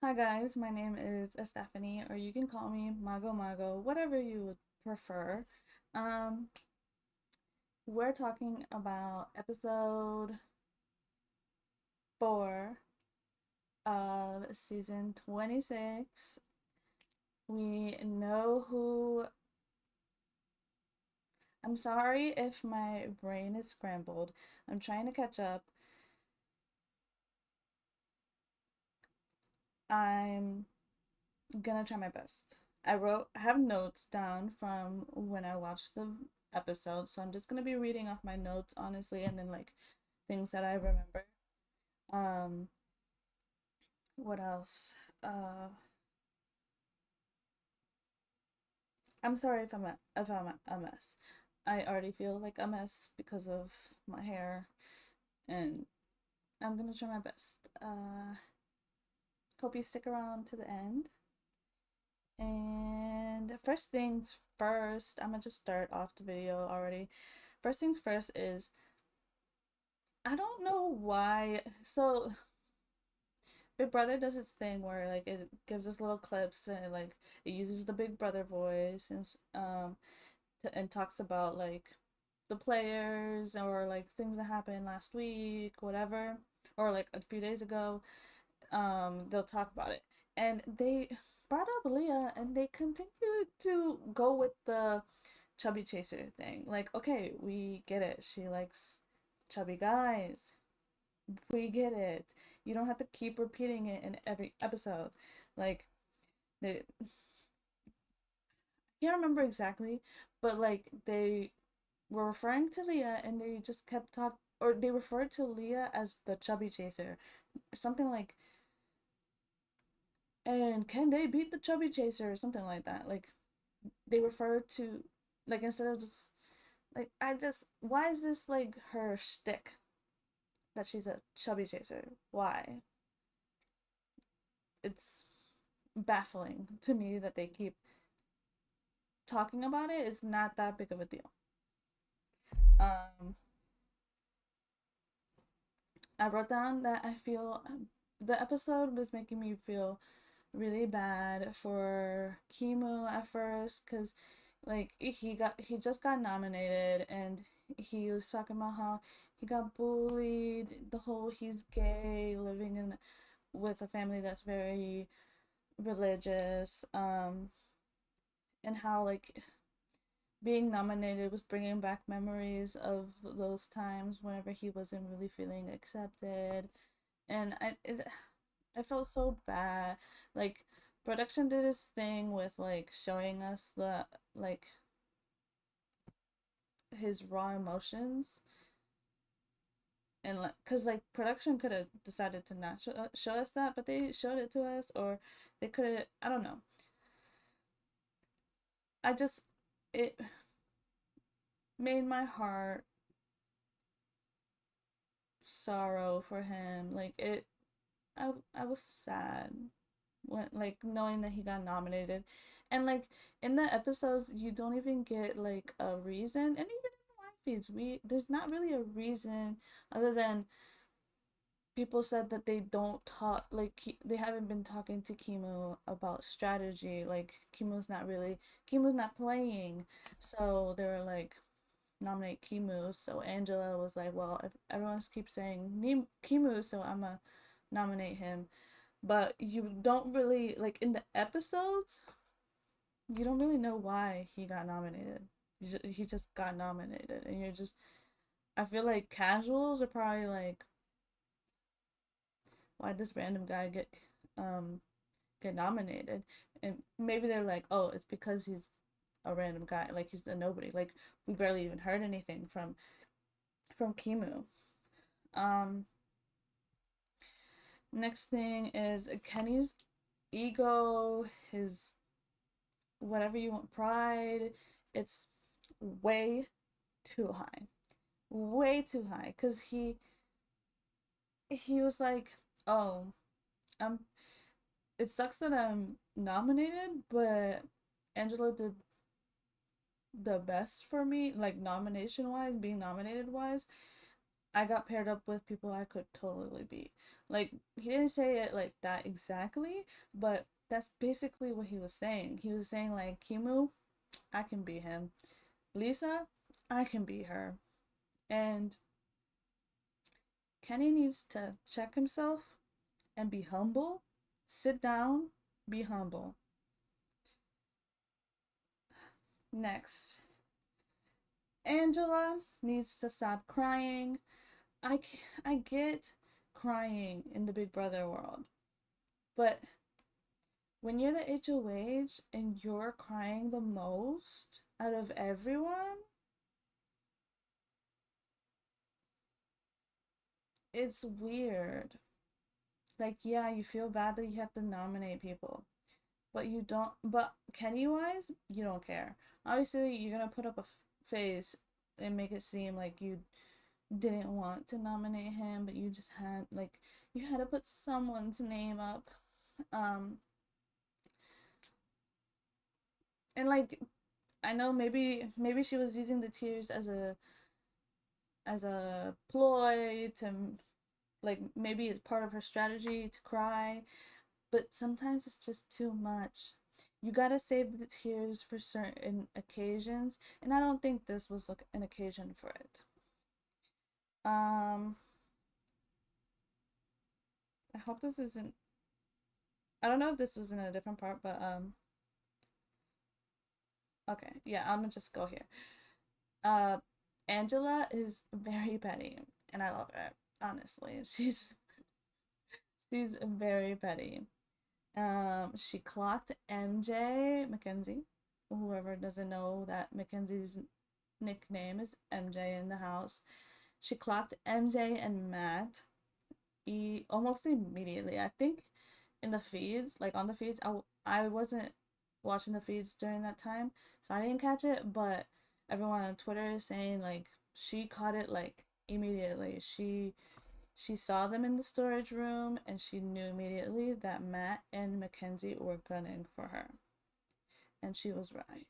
Hi guys, my name is Stephanie, or you can call me Mago Mago, whatever you would prefer. Um, we're talking about episode 4 of season 26. We know who. I'm sorry if my brain is scrambled. I'm trying to catch up. I'm gonna try my best. I have notes down from when I watched the episode, so I'm just gonna be reading off my notes honestly, and then like things that I remember. Um, what else? I'm sorry if I'm a mess. I already feel like a mess because of my hair, and I'm gonna try my best. Hope you stick around to the end. And first things first, I'm gonna just start off the video already. First things first is I don't know why. So Big Brother does its thing where like it gives us little clips and like it uses the Big Brother voice and talks about like the players or like things that happened last week, whatever, or like a few days ago. They'll talk about it, and they brought up Leah, and they continue to go with the chubby chaser thing. Like, okay, we get it. She likes chubby guys. We get it. You don't have to keep repeating it in every episode. Like, they I can't remember exactly, but like they were referring to Leah and they just kept talk or they referred to Leah as the chubby chaser. Something like, and can they beat the chubby chaser or something like that. Like they referred to like instead of just like I just why is this like her shtick that she's a chubby chaser? Why? It's baffling to me that they keep talking about it. It's not that big of a deal. Um, I wrote down that I feel the episode was making me feel really bad for Kimu at first because like he just got nominated and he was talking about how he got bullied, the whole he's gay, living in with a family that's very religious, and how like being nominated was bringing back memories of those times whenever he wasn't really feeling accepted, and I felt so bad. Like production did this thing with like showing us the like his raw emotions, and like cuz like production could have decided to not show us that, but they showed it to us, or they could have, I don't know. I just it made my heart sorrow for him. Like I was sad when like knowing that he got nominated, and like in the episodes you don't even get like a reason, and even in the live feeds we there's not really a reason other than people said that they don't talk like they haven't been talking to Kimu about strategy. Like Kimu's not playing, so they were like nominate Kimu. So Angela was like, well, if everyone keeps saying Kimu, so I'm gonna nominate him. But you don't really like in the episodes, you don't really know why he got nominated. He just got nominated, and you're just. I feel like casuals are probably like, why did this random guy um get nominated? And maybe they're like, oh, it's because he's a random guy, like he's a nobody. Like we barely even heard anything from Kimu. Um, Next thing is Kenny's ego, his whatever you want, pride. It's way too high, way too high. Cause he was like, oh, um, it sucks that I'm nominated, but Angela did the best for me, like nomination wise, being nominated wise. I got paired up with people I could totally beat. Like, he didn't say it like that exactly, but that's basically what he was saying. He was saying, like, Kimu, I can beat him. Lisa, I can beat her. And Kenny needs to check himself and be humble. Sit down, be humble. Next, Angela needs to stop crying. I get crying in the Big Brother world, but when you're the HOH and you're crying the most out of everyone, it's weird. Like, yeah, you feel bad that you have to nominate people, but you don't. But Kenny wise, you don't care. Obviously, you're gonna put up a face and make it seem like you didn't want to nominate him, but you just had like you had to put someone's name up. Um, and like I know maybe she was using the tears as a ploy to like maybe it's part of her strategy to cry, but sometimes it's just too much. You gotta save the tears for certain occasions, and I don't think this was like an occasion for it. Um, I hope this isn't. I don't know if this was in a different part, but okay, yeah, I'm gonna just go here. Uh, Angela is very petty, and I love her. Honestly, she's very petty. She clocked MJ Mackenzie. Whoever doesn't know that Mackenzie's nickname is MJ in the house. She clocked MJ and Matt almost immediately. I think in the feeds, like on the feeds, I wasn't watching the feeds during that time, so I didn't catch it. But everyone on Twitter is saying like she caught it like immediately. She saw them in the storage room and she knew immediately that Matt and Mackenzie were gunning for her, and she was right.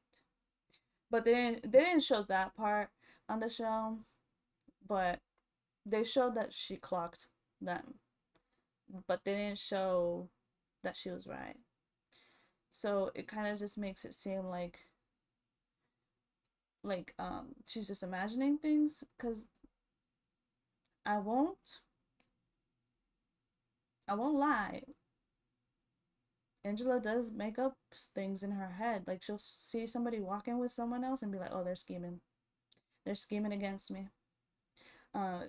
But they didn't show that part on the show, but they showed that she clocked them, but they didn't show that she was right. So it kind of just makes it seem like she's just imagining things cuz I won't I won't lie. Angela does make up things in her head. Like she'll see somebody walking with someone else and be like, "Oh, they're scheming. They're scheming against me."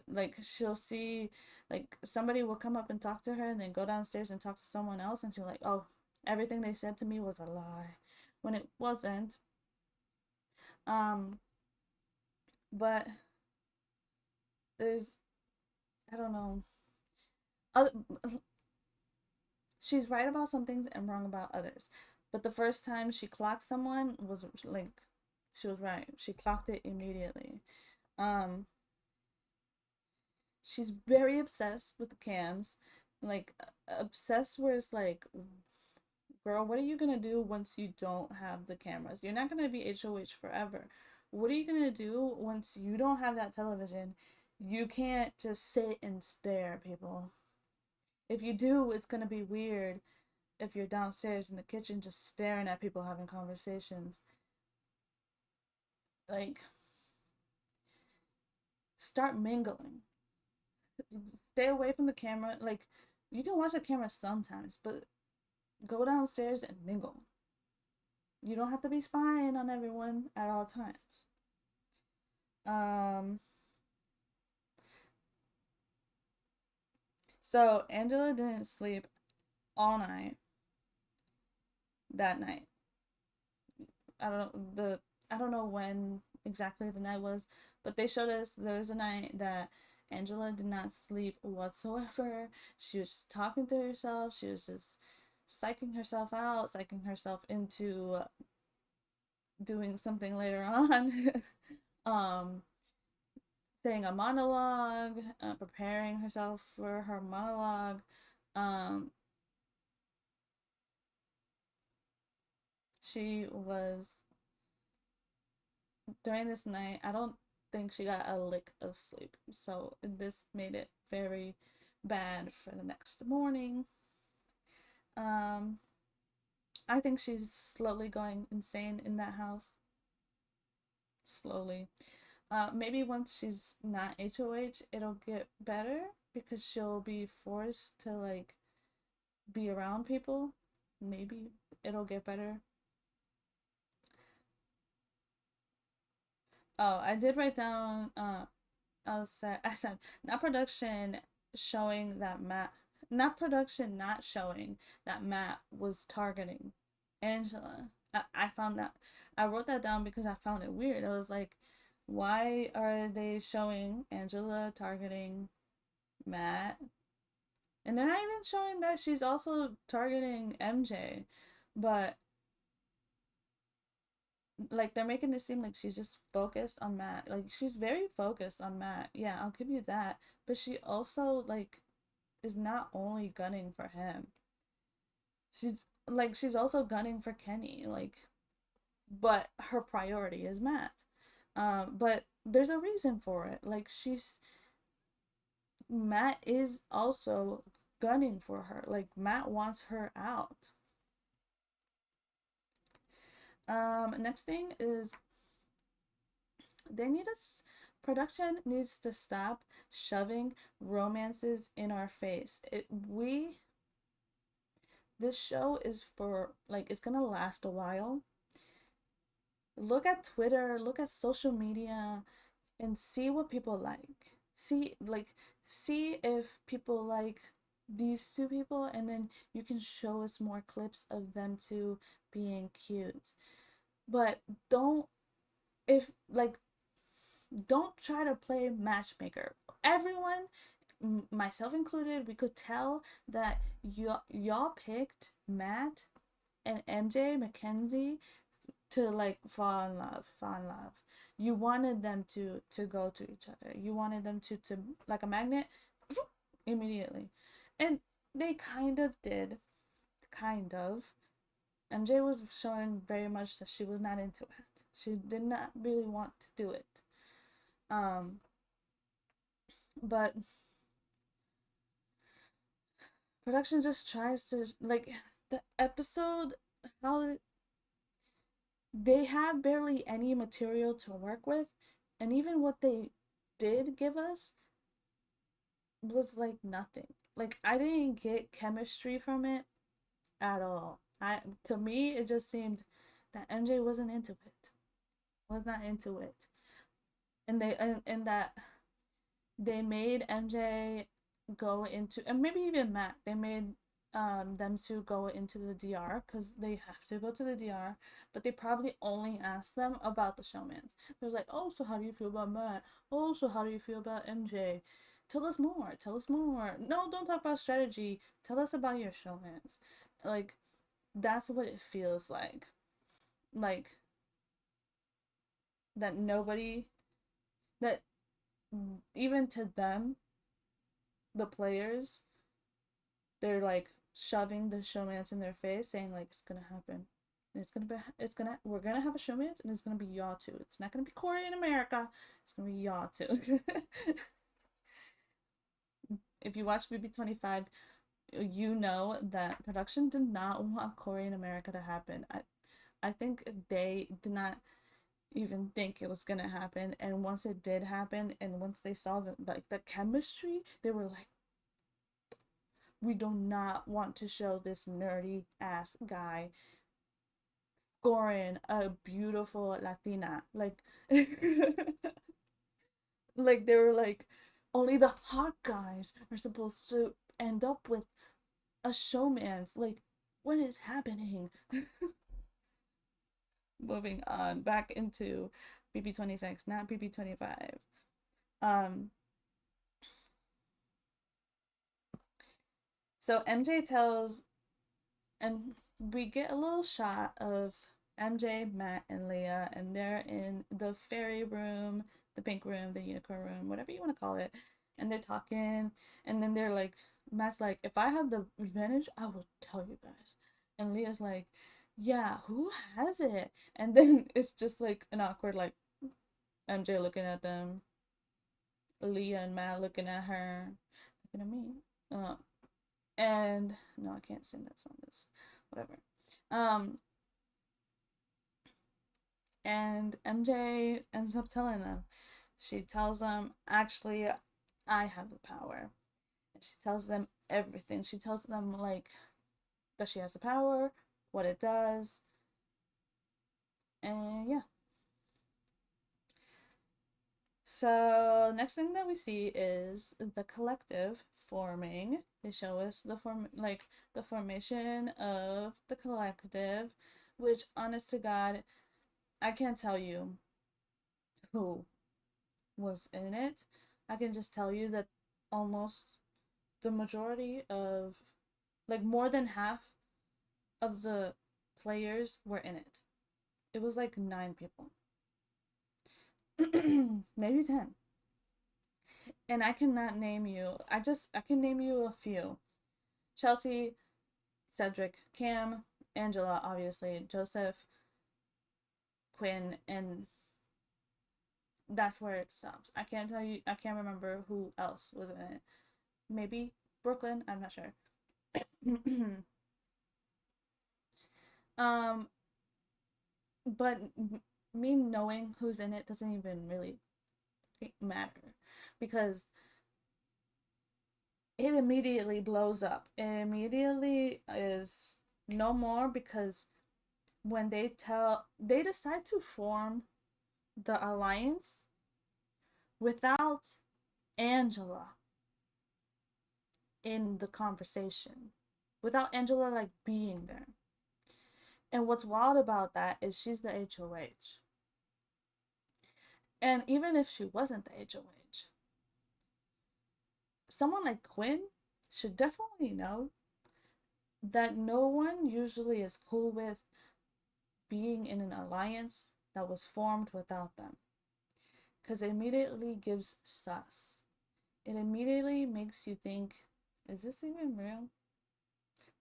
Like she'll see like somebody will come up and talk to her and then go downstairs and talk to someone else and she'll like, "Oh, everything they said to me was a lie." When it wasn't. Um, but there's I don't know. Other, she's right about some things and wrong about others. But the first time she clocked someone was like she was right. She clocked it immediately. Um, she's very obsessed with the cams. Like obsessed where it's like, girl, what are you gonna do once you don't have the cameras? You're not gonna be HOH forever. What are you gonna do once you don't have that television? You can't just sit and stare, people. If you do, it's gonna be weird if you're downstairs in the kitchen just staring at people having conversations. Like, start mingling. Stay away from the camera. Like, you can watch the camera sometimes, but go downstairs and mingle. You don't have to be spying on everyone at all times. Um, so Angela didn't sleep all night that night. I don't know when exactly the night was, but they showed us there was a night that Angela did not sleep whatsoever. She was just talking to herself. She was just psyching herself out, psyching herself into doing something later on. um, saying a monologue, preparing herself for her monologue. Um, she was during this night. I don't think she got a lick of sleep. So this made it very bad for the next morning. Um, I think she's slowly going insane in that house. Slowly. Maybe once she's not HOH, it'll get better because she'll be forced to like be around people. Maybe it'll get better. Oh, I did write down I said not production showing that Matt not production not showing that Matt was targeting Angela. I found that I wrote that down because I found it weird. I was like, why are they showing Angela targeting Matt? And they're not even showing that she's also targeting MJ. But like they're making it seem like she's just focused on Matt. Like she's very focused on Matt. Yeah, I'll give you that. But she also like is not only gunning for him. She's also gunning for Kenny. Like, but her priority is Matt. But there's a reason for it. Like she's Matt is also gunning for her. Like Matt wants her out. Next thing is they need us production needs to stop shoving romances in our face. It we This show is for like it's gonna last a while. Look at Twitter, look at social media, and see what people like. See if people like these two people, and then you can show us more clips of them two being cute. But don't if like don't try to play matchmaker. Everyone, myself included, we could tell that y'all picked Matt and MJ Mackenzie to like fall in love. You wanted them to go to each other. You wanted them to like a magnet immediately, and they kind of did, kind of. MJ was showing very much that she was not into it. She did not really want to do it. Um, but production just tries to like the episode how they have barely any material to work with, and even what they did give us was like nothing. Like I didn't get chemistry from it at all. I To me it just seemed that MJ wasn't into it. Was not into it. And that they made MJ go into, and maybe even Matt, they made them to go into the DR because they have to go to the DR, but they probably only asked them about the showmans. They was like, oh, so how do you feel about Matt? Oh, so how do you feel about MJ? Tell us more. Tell us more. No, don't talk about strategy. Tell us about your showmans. Like that's what it feels like. Like that nobody that even to them, the players, they're like shoving the showmance in their face, saying like it's gonna happen. We're gonna have a showmance and it's gonna be y'all too. It's not gonna be Corey in America. It's gonna be y'all too. If you watch BB25, you know that production did not want Corey in America to happen. I think they did not even think it was gonna happen, and once it did happen, and once they saw the chemistry, they were like, we do not want to show this nerdy ass guy scoring a beautiful Latina. Like, like they were like, only the hot guys are supposed to end up with a showman's. Like, what is happening? Moving on back into BB26, not BB25. Um, so MJ tells and we get a little shot of MJ, Matt, and Leah, and they're in the fairy room, the pink room, the unicorn room, whatever you want to call it, and they're talking, and then they're like, Matt's like, if I had the advantage, I would tell you guys, and Leah's like, yeah, who has it? And then it's just like an awkward like, MJ looking at them, Leah and Matt looking at her, looking at me. Uh, and no, I can't sing that song. It's whatever. Um, and MJ ends up telling them. She tells them, actually, I have the power. And she tells them everything. She tells them like that she has the power, what it does, and yeah. So next thing that we see is the collective forming. They show us the formation of the collective, which honest to God, I can't tell you who was in it. I can just tell you that almost the majority of like more than half of the players were in it. It was like 9 people. Maybe 10. And I cannot name you. I can name you a few. Chelsea, Cedric, Cam, Angela, obviously, Joseph, Quinn, and that's where it stops. I can't tell you. I can't remember who else was in it. Maybe Brooklyn. I'm not sure. um, but me knowing who's in it doesn't even really matter because it immediately blows up. It immediately is no more because when they decide to form the alliance without Angela in the conversation, without Angela like being there. And what's wild about that is she's the HOH. And even if she wasn't the HOH, someone like Quinn should definitely know that no one usually is cool with being in an alliance that was formed without them. Because it immediately gives sus. It immediately makes you think, is this even real?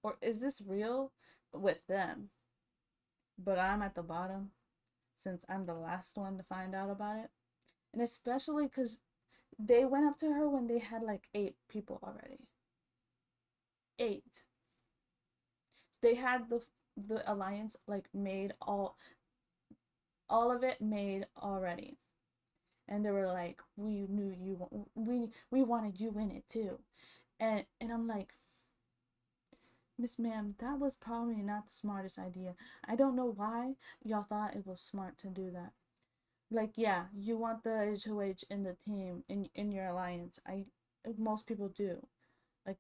Or is this real with them? But I'm at the bottom since I'm the last one to find out about it. And especially because they went up to her when they had like 8 people already. 8. They had the alliance like made all of it made already. And they were like, we knew you, we wanted you in it too. And I'm like, Miss Ma'am, that was probably not the smartest idea. I don't know why y'all thought it was smart to do that. Like, yeah, you want the HOH in the team in your alliance. Most people do. Like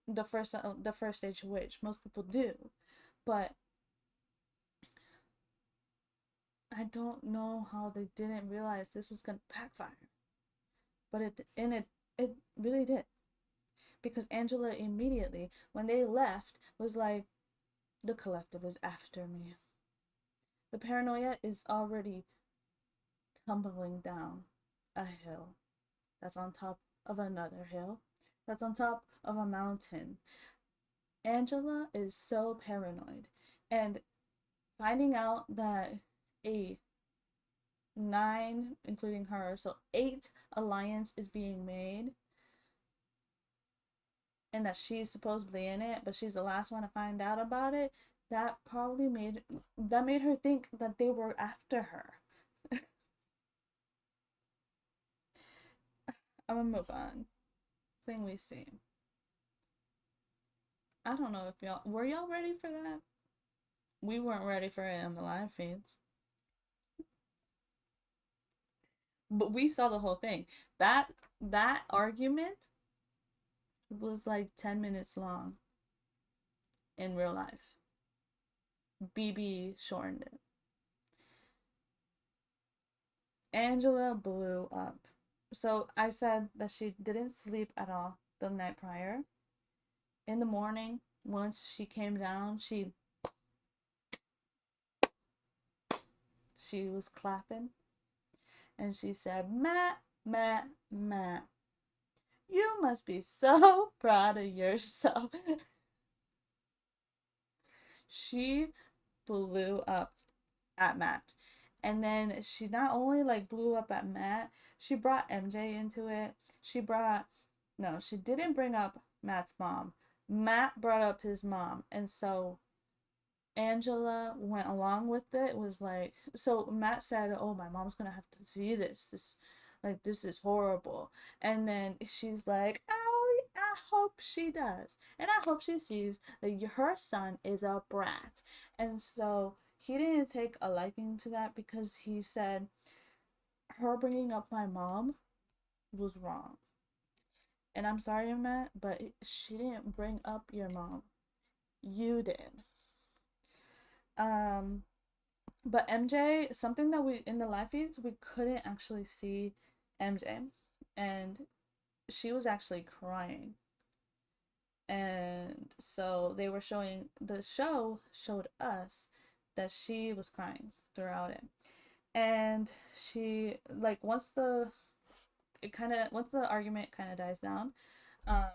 the first HOH, most people do. But I don't know how they didn't realize this was gonna backfire. But it really did. Because Angela immediately, when they left, was like, the collective is after me. The paranoia is already tumbling down a hill that's on top of another hill that's on top of a mountain. Angela is so paranoid. And finding out that a 9, including her, so 8 alliance is being made and that she's supposedly in it, but she's the last one to find out about it, that made her think that they were after her. I'm gonna move on. Thing we see. I don't know if y'all ready for that? We weren't ready for it on the live feeds, but we saw the whole thing. That argument was like 10 minutes long in real life. BB shortened it. Angela blew up. So I said that she didn't sleep at all the night prior. In the morning, once she came down, she was clapping and she said, Matt, Matt, Matt, you must be so proud of yourself. She blew up at Matt. And then she not only like blew up at Matt, she brought MJ into it. She brought no, she didn't bring up Matt's mom. Matt brought up his mom. And so Angela went along with it. Was like, so Matt said, "Oh, my mom's gonna have to see this. This is horrible." And then she's like, "Oh, I hope she does, and I hope she sees that her son is a brat." And so he didn't take a liking to that because he said her bringing up my mom was wrong. And I'm sorry, Matt, but she didn't bring up your mom. You did. Um, But MJ, something that we in the live feeds we couldn't actually see MJ, and she was actually crying, and so they were showing the show showed us that she was crying throughout it, and she like once the argument kind of dies down, um,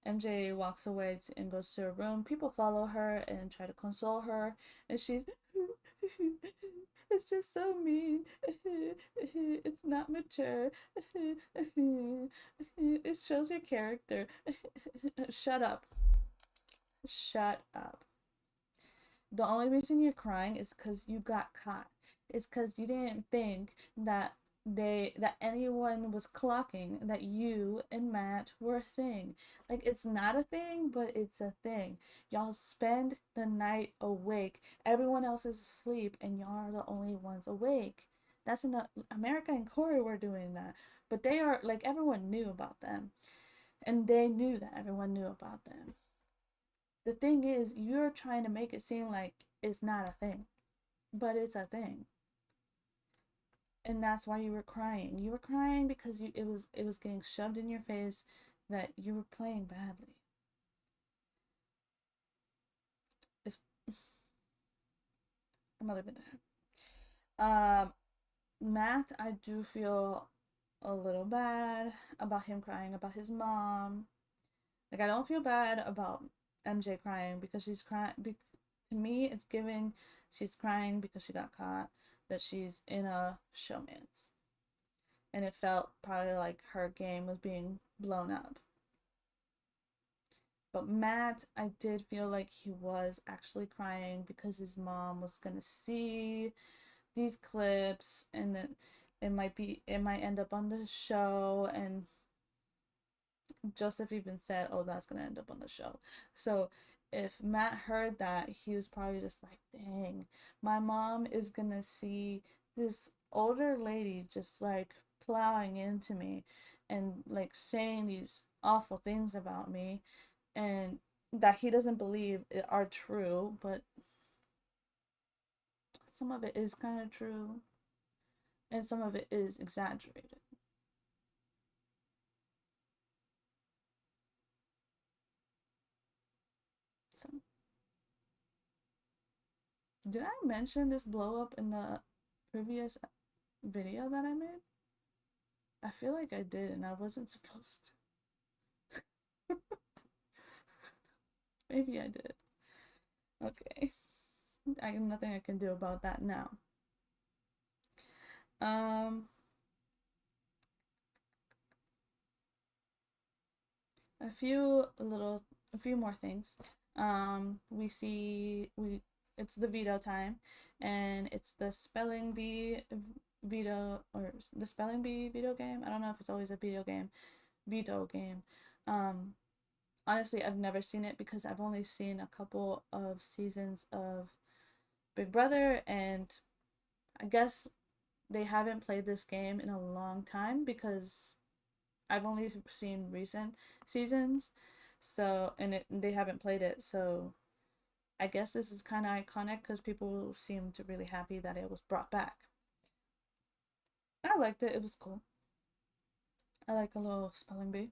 MJ walks away and goes to her room. People follow her and try to console her, and she's, it's just so mean. It's not mature. It shows your character. Shut up. Shut up. The only reason you're crying is because you got caught. It's because you didn't think that anyone was clocking that you and Matt were a thing. Like it's not a thing, but it's a thing. Y'all spend the night awake. Everyone else is asleep and y'all are the only ones awake. That's enough. America and Corey were doing that. But they are like everyone knew about them. And they knew that everyone knew about them. The thing is, you're trying to make it seem like it's not a thing, but it's a thing. And that's why you were crying. You were crying because it was getting shoved in your face that you were playing badly. It's I'm a little bit there. Matt, I do feel a little bad about him crying about his mom. Like I don't feel bad about MJ crying because she's crying. To me, it's giving she's crying because she got caught. That she's in a showmance, and it felt probably like her game was being blown up. But Matt, I did feel like he was actually crying because his mom was gonna see these clips, and then it might end up on the show, and Joseph even said, "Oh, that's gonna end up on the show." So if Matt heard that, he was probably just like, "Dang, my mom is gonna see this older lady just like plowing into me and like saying these awful things about me, and that he doesn't believe are true, but some of it is kind of true, and some of it is exaggerated." So, did I mention this blow up in the previous video that I made? I feel like I did and I wasn't supposed to. Maybe I did. Okay. I have nothing I can do about that now. Um a few more things. We see we it's the veto time, and it's the spelling bee veto, or the spelling bee veto game. I don't know if it's always a video game. Veto game. Um Honestly, I've never seen it because I've only seen a couple of seasons of Big Brother, and I guess they haven't played this game in a long time because I've only seen recent seasons. So, and they haven't played it. So, I guess this is kind of iconic because people seem to really happy that it was brought back. I liked it. It was cool. I like a little spelling bee.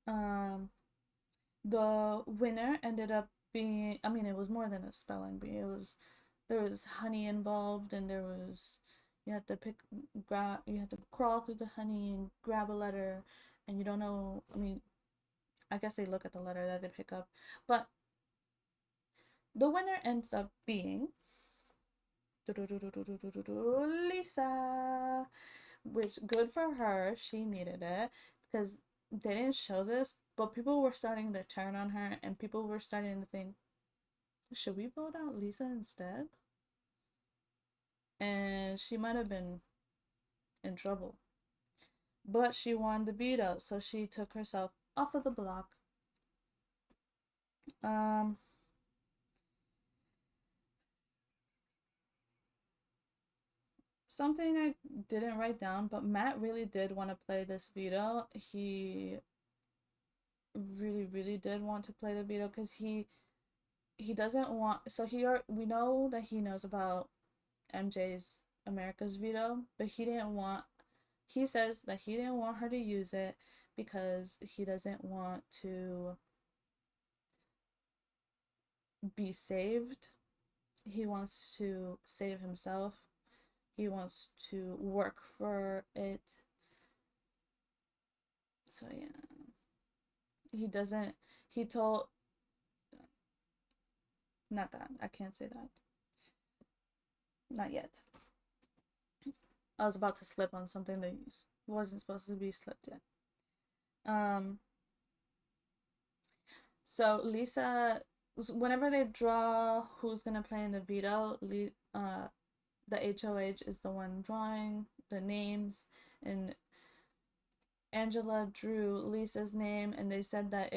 Um, the winner ended up being, I mean, it was more than a spelling bee. There was honey involved, and there was, you had to you had to crawl through the honey and grab a letter, and you don't know, I mean, I guess they look at the letter that they pick up. But the winner ends up being Lisa, which good for her. She needed it because they didn't show this, but people were starting to turn on her, and people were starting to think, should we vote out Lisa instead? And she might have been in trouble. But she won the veto, so she took herself off of the block. Um, Something I didn't write down, but Matt really did want to play this veto. He really, really did want to play the veto because he doesn't want. So we know that he knows about MJ's America's veto, but he didn't want. He says that he didn't want her to use it because he doesn't want to be saved. He wants to save himself. He wants to work for it. So yeah, he doesn't. He told. Not that. I can't say that. Not yet. I was about to slip on something that wasn't supposed to be slipped yet. Um. So Lisa, whenever they draw who's gonna play in the veto, the HOH is the one drawing the names, and Angela drew Lisa's name, and they said that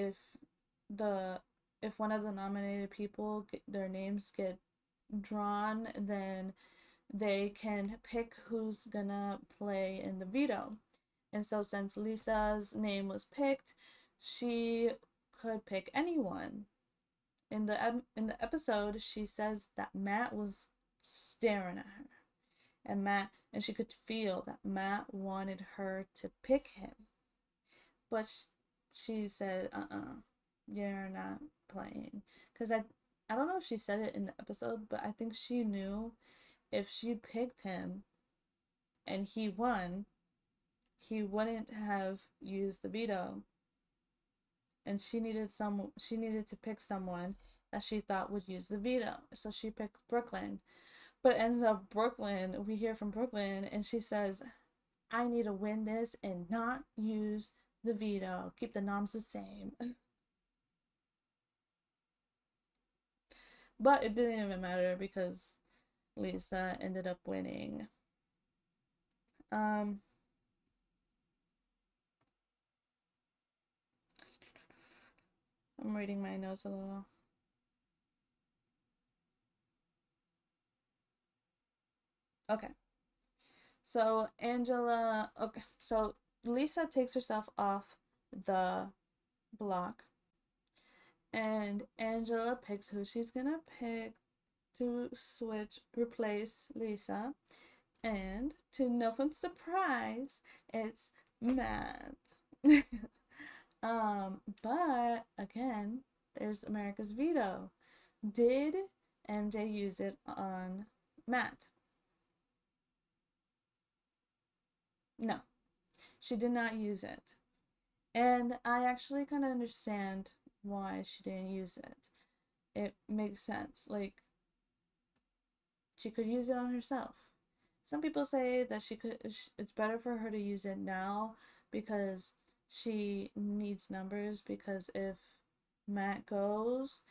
the if one of the nominated people their names get drawn, then they can pick who's gonna play in the veto. And so since Lisa's name was picked, she could pick anyone. In the episode, she says that Matt was staring at her, and she could feel that Matt wanted her to pick him, but she said, you're not playing." Because I don't know if she said it in the episode, but I think she knew if she picked him and he won, he wouldn't have used the veto. And she needed to pick someone that she thought would use the veto. So she picked Brooklyn. But it ends up Brooklyn, we hear from Brooklyn, and she says, I need to win this and not use the veto. Keep the noms the same. But it didn't even matter because Lisa ended up winning. Um, I'm reading my notes a little. Okay. So Lisa takes herself off the block, and Angela picks who she's gonna pick to replace Lisa. And to no one's surprise, it's Matt. But again, there's America's veto. Did MJ use it on Matt? No, she did not use it. And I actually kind of understand why she didn't use it. It makes sense. Like, she could use it on herself. Some people say that it's better for her to use it now because she needs numbers, because if Matt goes,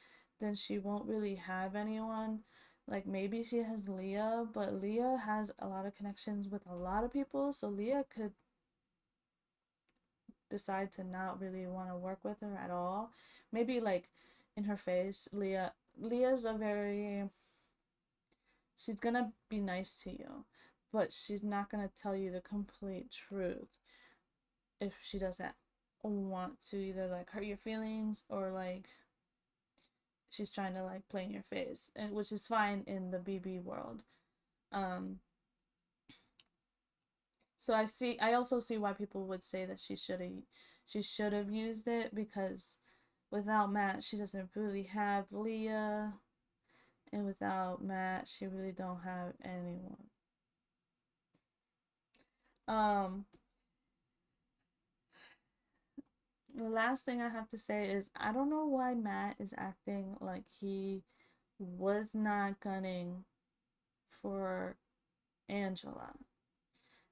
then she won't really have anyone. Like, maybe she has Leah, but Leah has a lot of connections with a lot of people, so Leah could decide to not really want to work with her at all. Maybe like in her face, Leah's a very she's gonna be nice to you, but she's not gonna tell you the complete truth if she doesn't want to either like hurt your feelings or like she's trying to like play in your face, and which is fine in the BB world. Um, so I also see why people would say that she should have used it because without Matt she doesn't really have Leah, and without Matt she really don't have anyone. Um, the last thing I have to say is I don't know why Matt is acting like he was not gunning for Angela.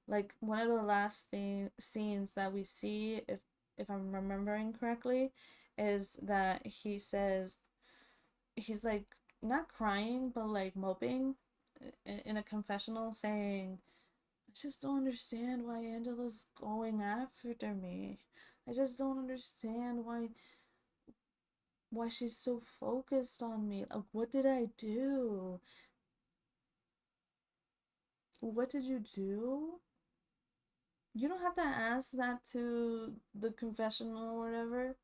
Like one of the last scenes that we see, if I'm remembering correctly, is that he says he's like not crying but like moping in a confessional, saying, "I just don't understand why Angela's going after me. I just don't understand why she's so focused on me. Like, what did I do? What did you do?" You don't have to ask that to the confessional or whatever.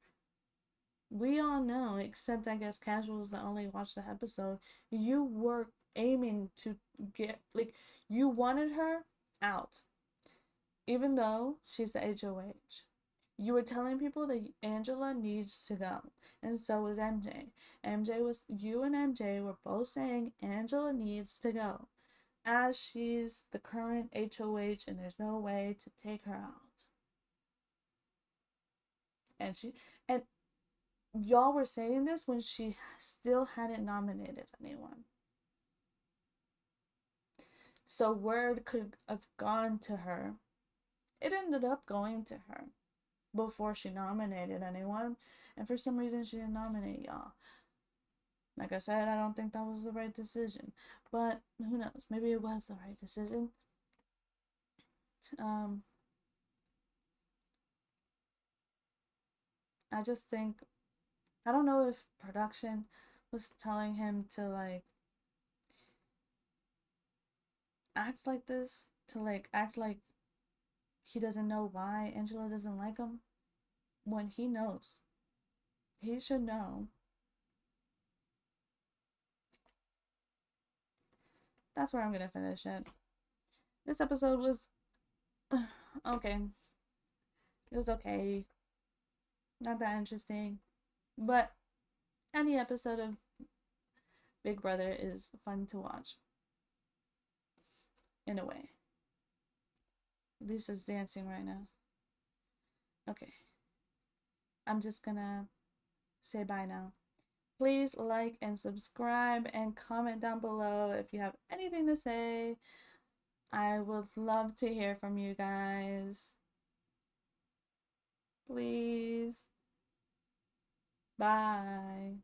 We all know, except I guess casuals that only watch the episode, you were aiming to get, like, you wanted her out, even though she's the HOH. You were telling people that Angela needs to go, and so was MJ. You and MJ were both saying Angela needs to go, as she's the current HOH and there's no way to take her out. And and y'all were saying this when she still hadn't nominated anyone. So word could have gone to her. It ended up going to her before she nominated anyone. And for some reason, she didn't nominate y'all. Like I said, I don't think that was the right decision. But who knows? Maybe it was the right decision. Um, I just think, I don't know if production was telling him to like act like this, to like act like he doesn't know why Angela doesn't like him when he knows. He should know. That's where I'm gonna finish it. This episode was okay. It was okay. Not that interesting. But any episode of Big Brother is fun to watch. In a way. Lisa's dancing right now. Okay. I'm just gonna say bye now. Please like and subscribe and comment down below if you have anything to say. I would love to hear from you guys. Please. Bye.